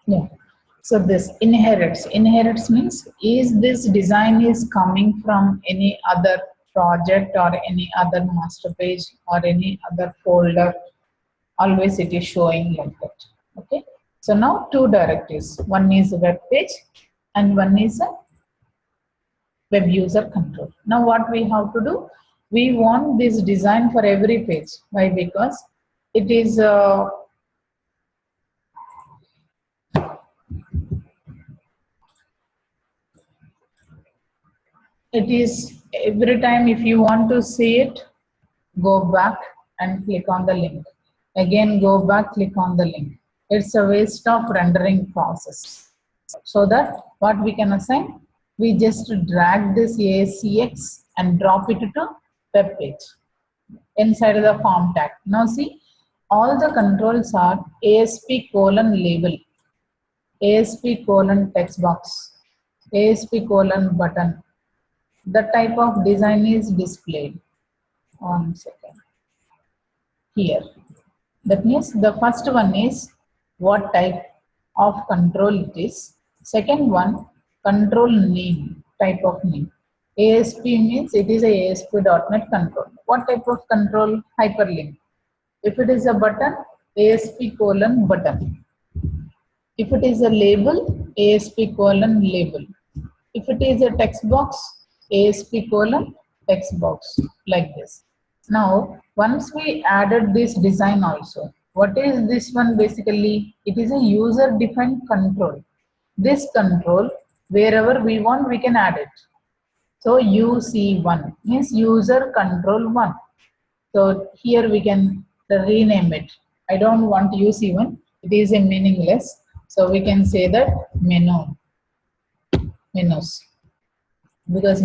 Yeah. So this inherits means is this design is coming from any other project or any other master page or any other folder. Always it is showing like that. Okay. So now two directives. One is web page and one is a web user control. Now what we have to do? We want this design for every page. Why? Because it is it is every time if you want to see it, go back and click on the link. Again go back, click on the link. It's a waste of rendering process. So that what we can assign, we just drag this ASCX and drop it to web page inside of the form tag. Now see, all the controls are ASP colon label, ASP colon text box, ASP colon button. The type of design is displayed. 1 second. Here. That means the first one is what type of control it is. Second one, control name, type of name. ASP means it is a ASP.NET control. What type of control? Hyperlink. If it is a button, ASP colon button. If it is a label, ASP colon label. If it is a text box, ASP colon text box, like this. Now, once we added this design also, what is this one basically? It is a user defined control. This control, wherever we want, we can add it. So UC1 means user control 1. So here we can rename it. I don't want UC1, it is a meaningless. So we can say that menus, because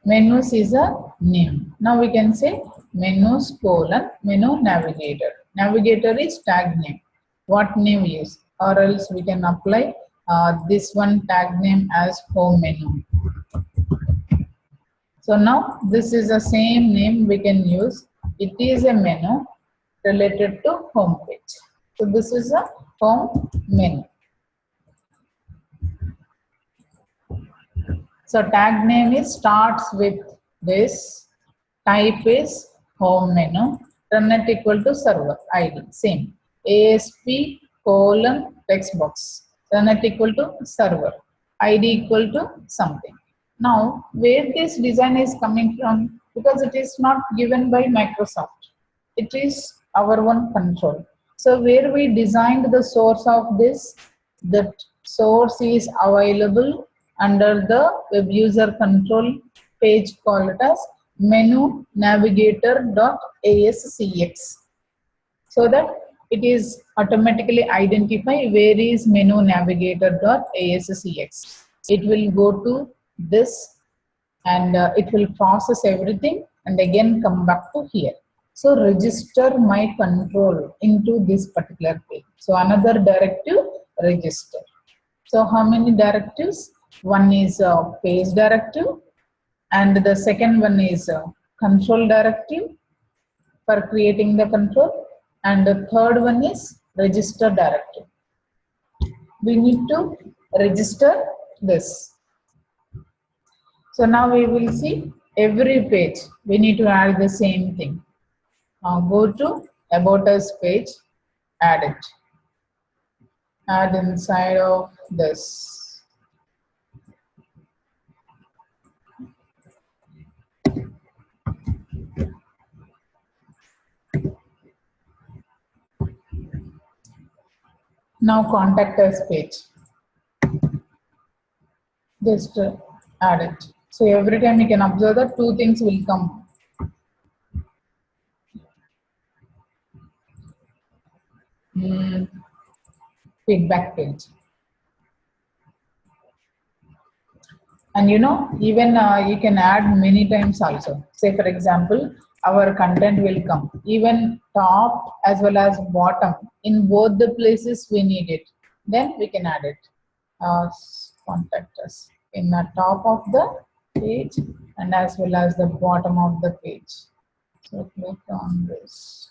menus is a name. Now we can say menus colon menu navigator. Navigator is tag name. What name is, or else we can apply this one tag name as home menu. So now this is the same name we can use. It is a menu related to home page. So this is a home menu. So tag name is starts with this, type is home menu, internet equal to server ID, same, ASP colon text box, internet equal to server, ID equal to something. Now where this design is coming from, because it is not given by Microsoft, it is our own control. So where we designed the source of this, that source is available under the web user control page called as menu navigator.ascx, so that it is automatically identify where is menu navigator.ascx. It will go to this and it will process everything and again come back to here. So register my control into this particular page. So another directive, register. So how many directives? One is page directive, and the second one is control directive for creating the control, and the third one is register directive. We need to register this. So now we will see every page. We need to add the same thing. Now go to About Us page, add it. Add inside of this. Now Contact Us page. Just add it. So every time you can observe that two things will come. Feedback page. And you know, even you can add many times also. Say for example, our content will come even top as well as bottom. In both the places we need it. Then we can add it. Contact us in the top of the page and as well as the bottom of the page. So click on this.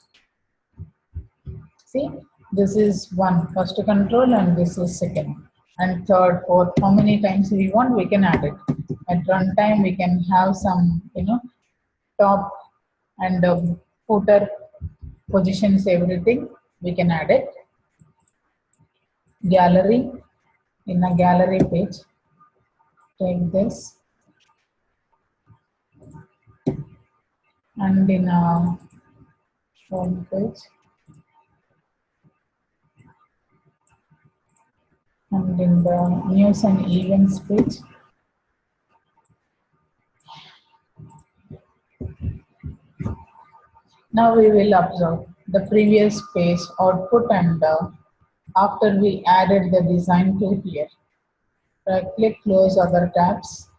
See, This is one first control and this is second. And third, fourth, how many times we want, we can add it. At one time, we can have some, top and footer positions, everything, we can add it. Gallery, in a gallery page, take this. And in a home page, and in the news and events page, now we will observe the previous page output and after we added the design to here. Right click, close other tabs.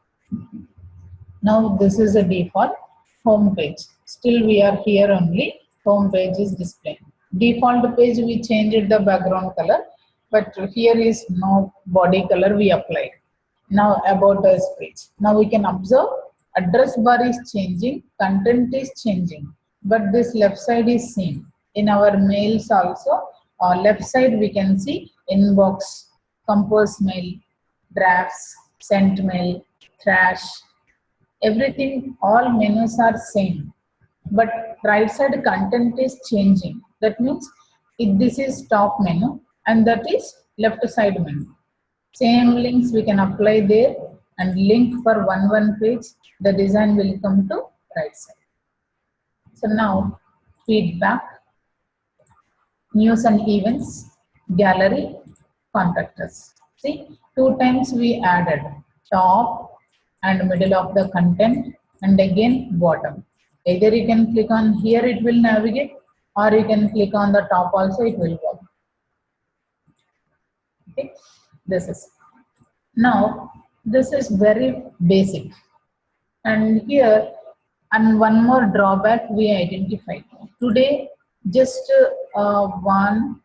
Now this is a default home page. Still we are here only, home page is displayed. Default page we changed the background color, but here is no body color we applied. Now about us page. Now we can observe address bar is changing, content is changing, but this left side is same. In our mails also, left side we can see inbox, compose mail, drafts, sent mail, trash, everything, all menus are same. But right side content is changing. That means this is top menu and that is left side menu. Same links we can apply there and link for one page, the design will come to right side. So now feedback, news and events, gallery, contact us. See, 2 times we added top and middle of the content and again bottom. Either you can click on here, it will navigate, or you can click on the top also, it will work. Okay, this is. Now, this is very basic. And here, and one more drawback we identified. Today, just 1,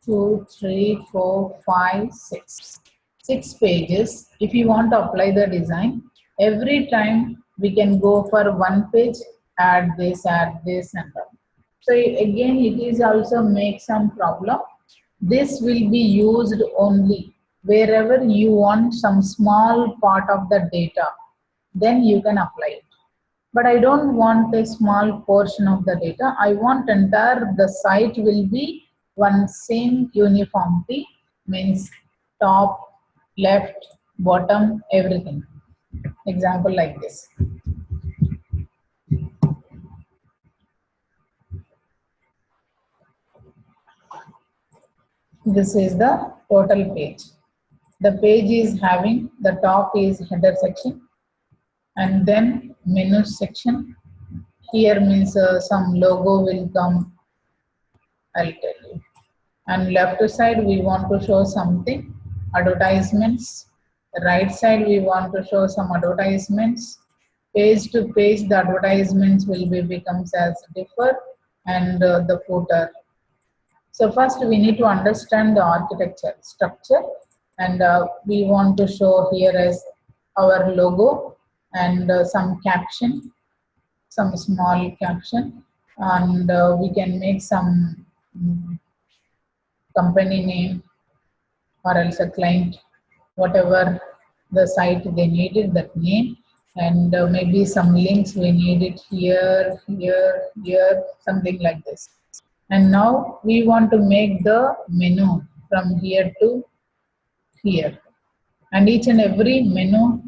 2, 3, 4, 5, 6. 6 pages. If you want to apply the design, every time we can go for one page, add this and that. So again, it is also make some problem. This will be used only wherever you want some small part of the data, then you can apply it. But I don't want a small portion of the data. I want entire the site will be one same uniformity, means top, left, bottom, everything. Example like this. This is the total page. The page is having, the top is header section and then menu section. Here means some logo will come, I'll tell you. And left side we want to show something, advertisements. Right side we want to show some advertisements. Page to page the advertisements will be becomes as differ and the footer. So first we need to understand the architecture structure and we want to show here as our logo and some caption, some small caption, and we can make some company name or else a client, whatever the site they needed that name, and maybe some links we need it here, something like this. And now we want to make the menu from here to here, and each and every menu,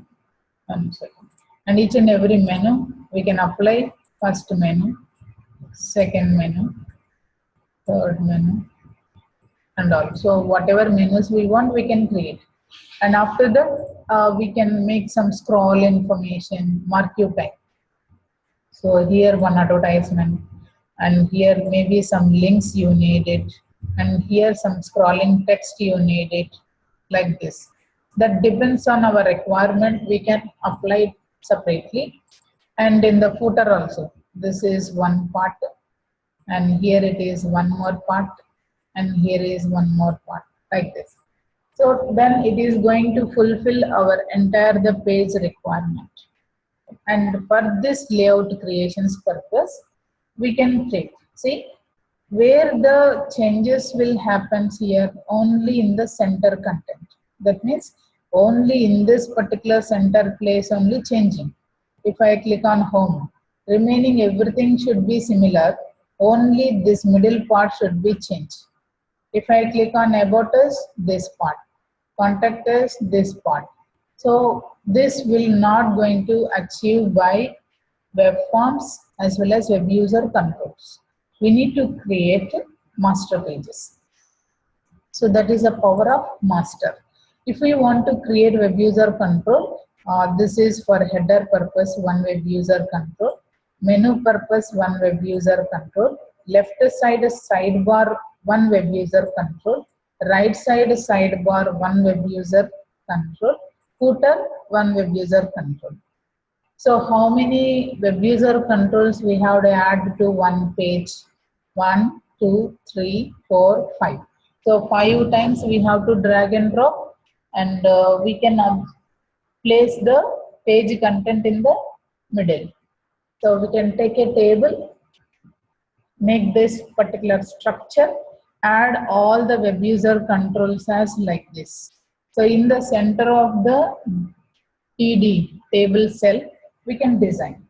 and each and every menu we can apply first menu, second menu, third menu, and also whatever menus we want we can create. And after that we can make some scroll information, mark you type. So here one advertisement, and here maybe some links you need it, and here some scrolling text you need it, like this. That depends on our requirement, we can apply it separately. And in the footer also, this is one part, and here it is one more part, and here is one more part, like this. So then it is going to fulfill our entire the page requirement. And for this layout creations purpose, we can take, see, where the changes will happen here only in the center content. That means only in this particular center place only changing. If I click on home, remaining everything should be similar, only this middle part should be changed. If I click on about us, this part, contact us, this part. So this will not going to achieve by web forms as well as web user controls. We need to create master pages. So that is the power of master. If we want to create web user control, this is for header purpose, one web user control, menu purpose, one web user control, left side sidebar, one web user control, right side sidebar, one web user control, footer, one web user control. So how many web user controls we have to add to one page? 1, 2, 3, 4, 5. So 5 times we have to drag and drop, and we can place the page content in the middle. So we can take a table, make this particular structure, add all the web user controls as like this. So in the center of the TD table cell, we can design.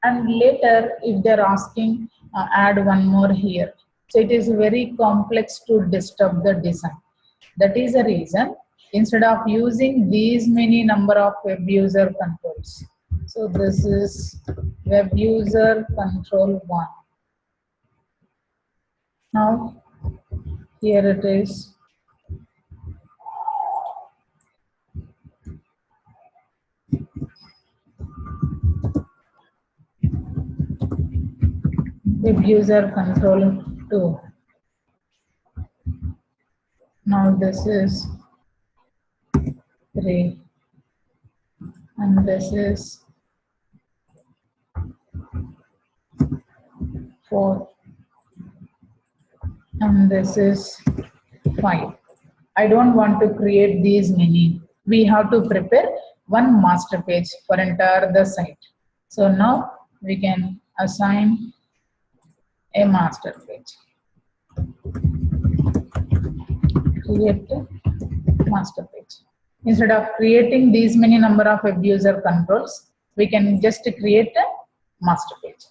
And later, if they're asking, add one more here. So it is very complex to disturb the design. That is the reason, instead of using these many number of web user controls. So this is web user control 1. Now, here it is. Web user control 2. Now this is 3. And this is 4. And this is 5. I don't want to create these many. We have to prepare one master page for entire the site. So now we can assign a master page. Create a master page. Instead of creating these many number of web user controls, we can just create a master page.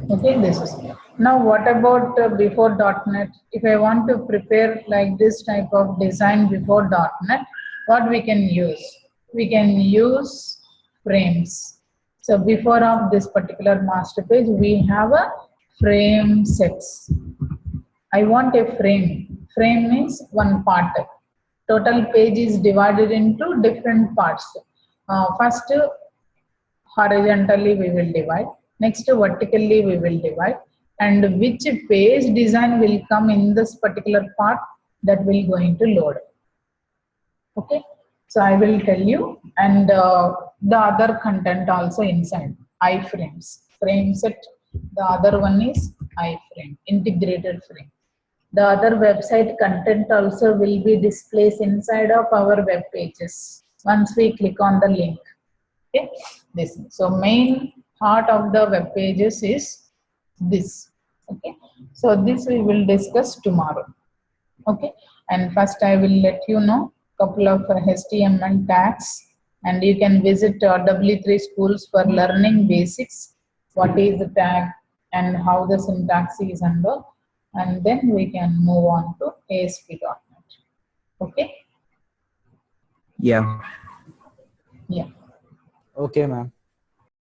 Okay, this is. Now what about before .NET? If I want to prepare like this type of design before .NET, what we can use? We can use frames. So before of this particular master page, we have a frame sets. I want a frame. Frame means one part. Total page is divided into different parts. First, horizontally we will divide. Next, vertically we will divide. And which page design will come in this particular part, that will going to load. Okay. So I will tell you, and the other content also inside iframes. Frame set. The other one is iframe, integrated frame. The other website content also will be displayed inside of our web pages once we click on the link. Okay, this. So main part of the web pages is this. Okay, so this we will discuss tomorrow. Okay, and first I will let you know couple of HTML tags, and you can visit W3 schools for learning basics. What is the tag and how the syntax is under, and then we can move on to ASP.NET. Okay? Yeah. Yeah. Okay, ma'am.